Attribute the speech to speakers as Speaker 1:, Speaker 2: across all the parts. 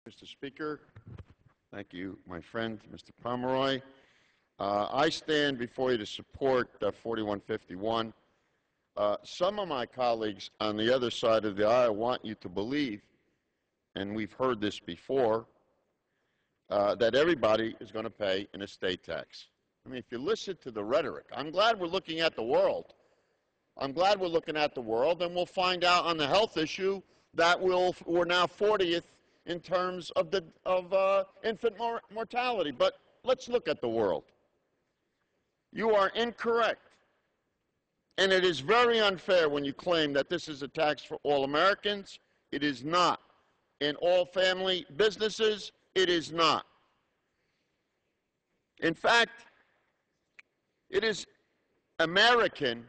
Speaker 1: Mr. Speaker. Thank you, my friend, Mr. Pomeroy. I stand before you to support 4151. Some of my colleagues on the other side of the aisle want you to believe, and we've heard this before, that everybody is going to pay an estate tax. I mean, if you listen to the rhetoric, I'm glad we're looking at the world. I'm glad we're looking at the world, and we'll find out on the health issue that we're now 40th in terms of infant mortality. But let's look at the world. You are incorrect. And it is very unfair when you claim that this is a tax for all Americans. It is not. In all family businesses, it is not. In fact, it is American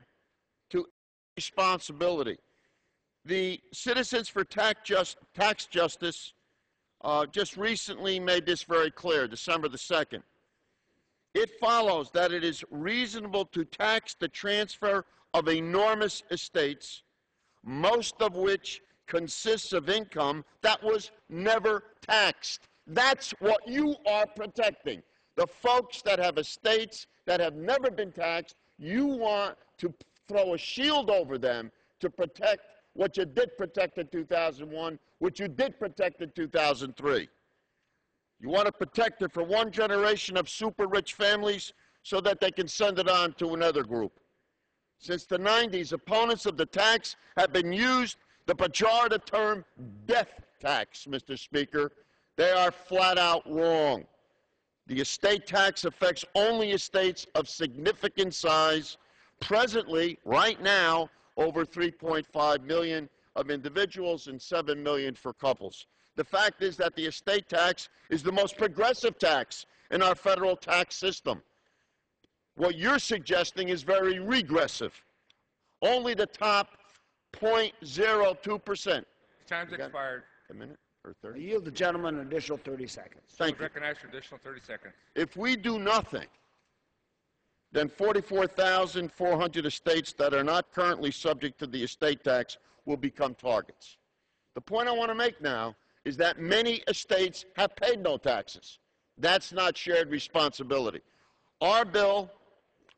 Speaker 1: to responsibility. The Citizens for Tax Justice just recently made this very clear, December the 2nd. It follows that it is reasonable to tax the transfer of enormous estates, most of which consists of income that was never taxed. That's what you are protecting. The folks that have estates that have never been taxed, you want to throw a shield over them to protect what you did protect in 2001, what you did protect in 2003. You want to protect it for one generation of super-rich families so that they can send it on to another group. Since the 90s, opponents of the tax have been used the pejorative term death tax, Mr. Speaker. They are flat out wrong. The estate tax affects only estates of significant size. Presently, right now, over 3.5 million of individuals and 7 million for couples. The fact is that the estate tax is the most progressive tax in our federal tax system. What you're suggesting is very regressive. Only the top 0.02%.
Speaker 2: Time's expired.
Speaker 1: A minute or 30?
Speaker 3: I yield the gentleman an additional 30 seconds.
Speaker 1: Thank you.
Speaker 2: Recognize for additional 30 seconds.
Speaker 1: If we do nothing, then 44,400 estates that are not currently subject to the estate tax will become targets. The point I want to make now is that many estates have paid no taxes. That's not shared responsibility. Our bill,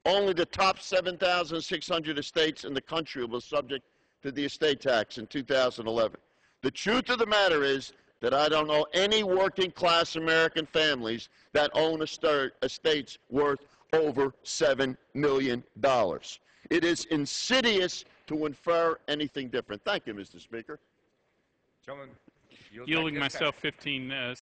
Speaker 1: only the top 7,600 estates in the country will be subject to the estate tax in 2011. The truth of the matter is that I don't know any working-class American families that own estates worth over $7 million. It is insidious to infer anything different. Thank you, Mr. Speaker.
Speaker 2: Gentlemen,
Speaker 4: Yielding myself 15